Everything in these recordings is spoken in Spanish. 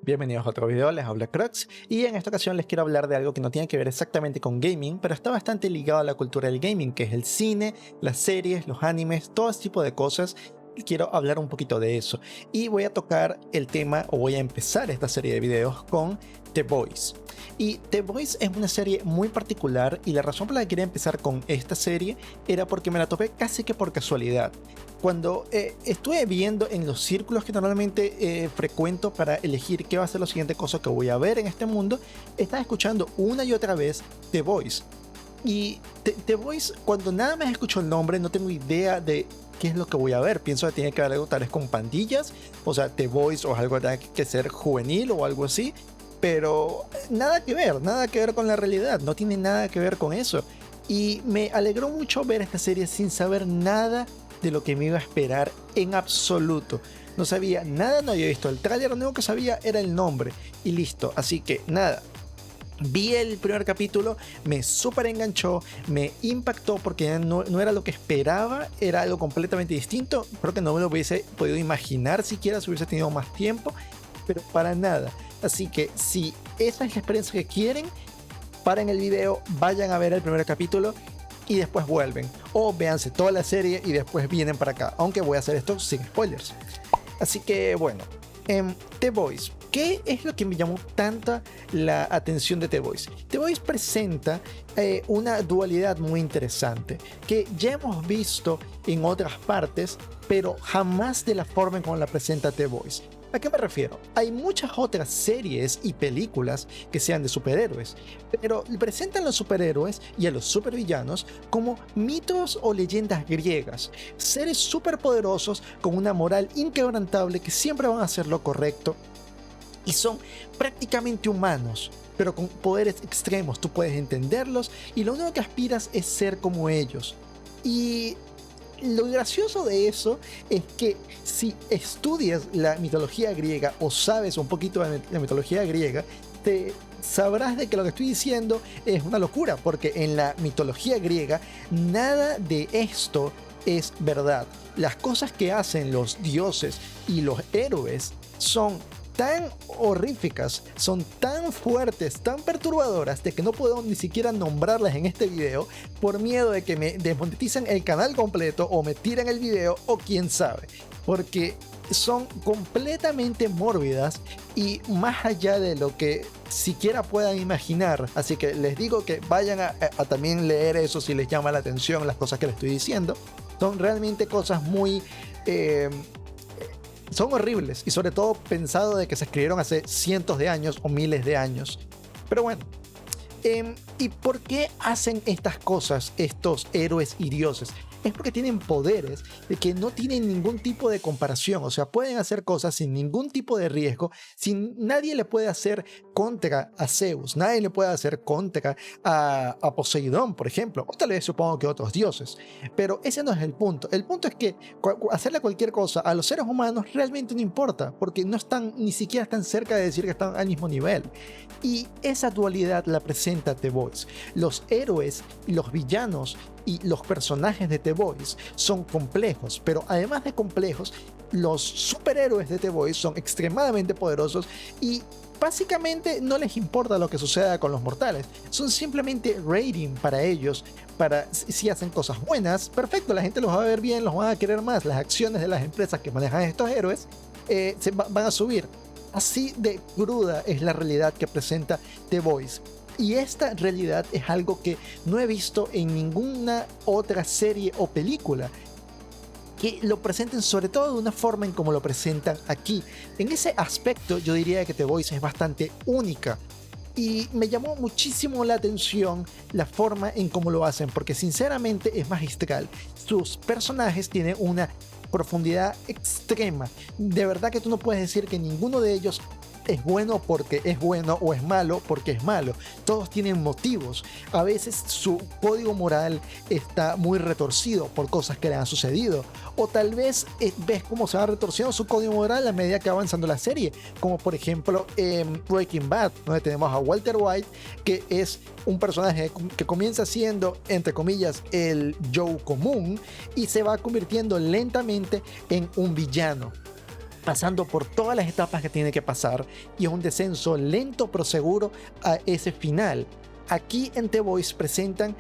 Bienvenidos a otro video, les habla Crocs y en esta ocasión les quiero hablar de algo que no tiene que ver exactamente con gaming, pero está bastante ligado a la cultura del gaming, que es el cine, las series, los animes, todo ese tipo de cosas. Y quiero hablar un poquito de eso y voy a tocar el tema, o voy a empezar esta serie de videos con The Boys. Y The Boys es una serie muy particular y la razón por la que quería empezar con esta serie era porque me la topé casi que por casualidad. Cuando estuve viendo en los círculos que normalmente frecuento para elegir qué va a ser la siguiente cosa que voy a ver en este mundo, estaba escuchando una y otra vez The Boys. Y The Boys, cuando nada más escucho el nombre, no tengo idea de qué es lo que voy a ver. Pienso que tiene que ver algo tal vez con pandillas, o sea, The Boys o algo que que ser juvenil o algo así. Pero nada que ver con la realidad, no tiene nada que ver con eso. Y me alegró mucho ver esta serie sin saber nada de lo que me iba a esperar en absoluto. No sabía nada, no había visto el tráiler, lo único que sabía era el nombre y listo. Así que nada, vi el primer capítulo, me súper enganchó, me impactó porque no era lo que esperaba, era algo completamente distinto. Creo que no me lo hubiese podido imaginar siquiera si hubiese tenido más tiempo, pero para nada. Así que si esa es la experiencia que quieren, paren el video, vayan a ver el primer capítulo y después vuelven, o véanse toda la serie y después vienen para acá, aunque voy a hacer esto sin spoilers. Así que bueno, The Boys, ¿qué es lo que me llamó tanta la atención de The Boys? The Boys presenta una dualidad muy interesante que ya hemos visto en otras partes, pero jamás de la forma en como la presenta The Boys. ¿A qué me refiero? Hay muchas otras series y películas que sean de superhéroes, pero presentan a los superhéroes y a los supervillanos como mitos o leyendas griegas, seres superpoderosos con una moral inquebrantable que siempre van a hacer lo correcto y son prácticamente humanos, pero con poderes extremos. Tú puedes entenderlos y lo único que aspiras es ser como ellos. Y lo gracioso de eso es que si estudias la mitología griega o sabes un poquito de la mitología griega, te sabrás de que lo que estoy diciendo es una locura, porque en la mitología griega nada de esto es verdad. Las cosas que hacen los dioses y los héroes son tan horríficas, son tan fuertes, tan perturbadoras, de que no puedo ni siquiera nombrarlas en este video por miedo de que me desmoneticen el canal completo o me tiren el video o quién sabe, porque son completamente mórbidas y más allá de lo que siquiera puedan imaginar. Así que les digo que vayan a también leer eso si les llama la atención las cosas que les estoy diciendo. Son realmente cosas muy son horribles, y sobre todo pensado de que se escribieron hace cientos de años o miles de años. Pero bueno, ¿y por qué hacen estas cosas estos héroes y dioses? Es porque tienen poderes de que no tienen ningún tipo de comparación. O sea, pueden hacer cosas sin ningún tipo de riesgo, sin nadie le puede hacer contra a Zeus, nadie le puede hacer contra a Poseidón, por ejemplo, o tal vez supongo que otros dioses. Pero ese no es el punto. El punto es que hacerle cualquier cosa a los seres humanos realmente no importa, porque no están, ni siquiera están cerca de decir que están al mismo nivel. Y esa dualidad la presenta The Boys. Los héroes, los villanos y los personajes de The Boys son complejos, pero además de complejos, los superhéroes de The Boys son extremadamente poderosos y básicamente no les importa lo que suceda con los mortales. Son simplemente rating para ellos. Para si hacen cosas buenas, perfecto, la gente los va a ver bien, los van a querer más. Las acciones de las empresas que manejan estos héroes van a subir. Así de cruda es la realidad que presenta The Boys. Y esta realidad es algo que no he visto en ninguna otra serie o película, que lo presenten sobre todo de una forma en como lo presentan aquí. En ese aspecto yo diría que The Boys es bastante única. Y me llamó muchísimo la atención la forma en cómo lo hacen, porque sinceramente es magistral. Sus personajes tienen una profundidad extrema. De verdad que tú no puedes decir que ninguno de ellos es bueno porque es bueno o es malo porque es malo. Todos tienen motivos. A veces su código moral está muy retorcido por cosas que le han sucedido, o tal vez ves cómo se va retorciendo su código moral a medida que va avanzando la serie, como por ejemplo Breaking Bad, donde tenemos a Walter White, que es un personaje que comienza siendo, entre comillas, el Joe común y se va convirtiendo lentamente en un villano. pasando por todas las etapas que tiene que pasar, y es un descenso lento pero seguro a ese final. Aquí en The Voice presentan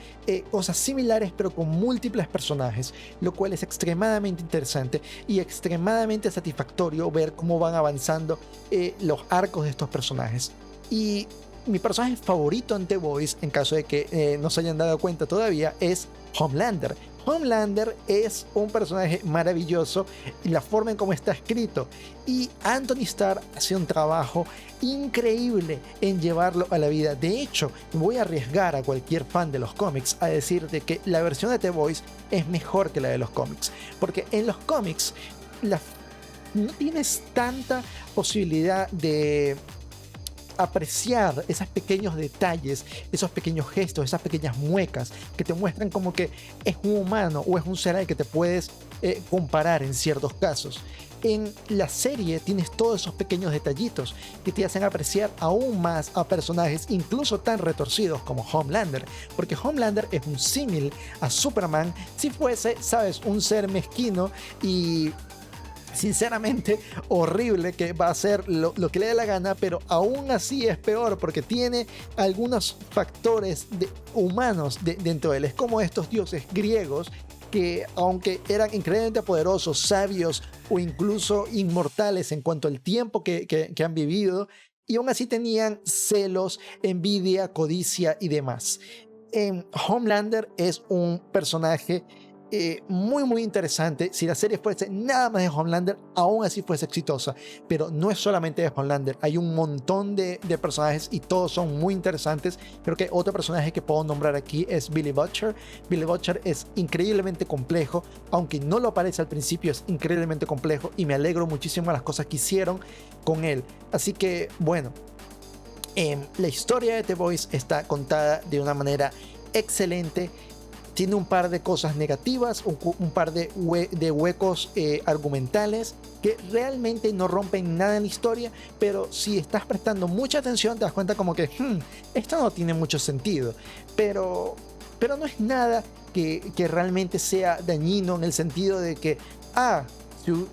cosas similares pero con múltiples personajes, lo cual es extremadamente interesante y extremadamente satisfactorio ver cómo van avanzando los arcos de estos personajes. Y mi personaje favorito en The Voice, en caso de que no se hayan dado cuenta todavía, es Homelander. Homelander es un personaje maravilloso y la forma en cómo está escrito, y Anthony Starr hace un trabajo increíble en llevarlo a la vida. De hecho, voy a arriesgar a cualquier fan de los cómics a decirte que la versión de The Voice es mejor que la de los cómics, porque en los cómics no tienes tanta posibilidad de apreciar esos pequeños detalles, esos pequeños gestos, esas pequeñas muecas que te muestran como que es un humano o es un ser al que te puedes comparar en ciertos casos. En la serie tienes todos esos pequeños detallitos que te hacen apreciar aún más a personajes incluso tan retorcidos como Homelander, porque Homelander es un símil a Superman si fuese, sabes, un ser mezquino y sinceramente horrible, que va a hacer lo que le dé la gana, pero aún así es peor porque tiene algunos factores humanos dentro de él. Es como estos dioses griegos que, aunque eran increíblemente poderosos, sabios o incluso inmortales en cuanto al tiempo que han vivido, y aún así tenían celos, envidia, codicia y demás. Homelander es un personaje muy interesante. Si la serie fuese nada más de Homelander, aún así fuese exitosa, pero no es solamente de Homelander, hay un montón de personajes y todos son muy interesantes. Creo que otro personaje que puedo nombrar aquí es Billy Butcher. Billy Butcher es increíblemente complejo, aunque no lo parece al principio, es increíblemente complejo, y me alegro muchísimo de las cosas que hicieron con él. Así que bueno, la historia de The Voice está contada de una manera excelente. Tiene un par de cosas negativas, un par de huecos argumentales que realmente no rompen nada en la historia, pero si estás prestando mucha atención te das cuenta como que esto no tiene mucho sentido, pero no es nada que realmente sea dañino, en el sentido de que si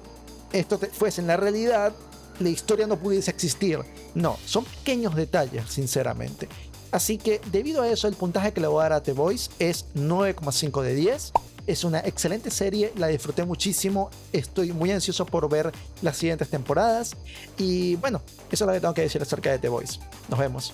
esto fuese en la realidad, la historia no pudiese existir. No, son pequeños detalles, sinceramente. Así que debido a eso, el puntaje que le voy a dar a The Voice es 9,5 de 10. Es una excelente serie, la disfruté muchísimo, estoy muy ansioso por ver las siguientes temporadas. Y bueno, eso es lo que tengo que decir acerca de The Voice. Nos vemos.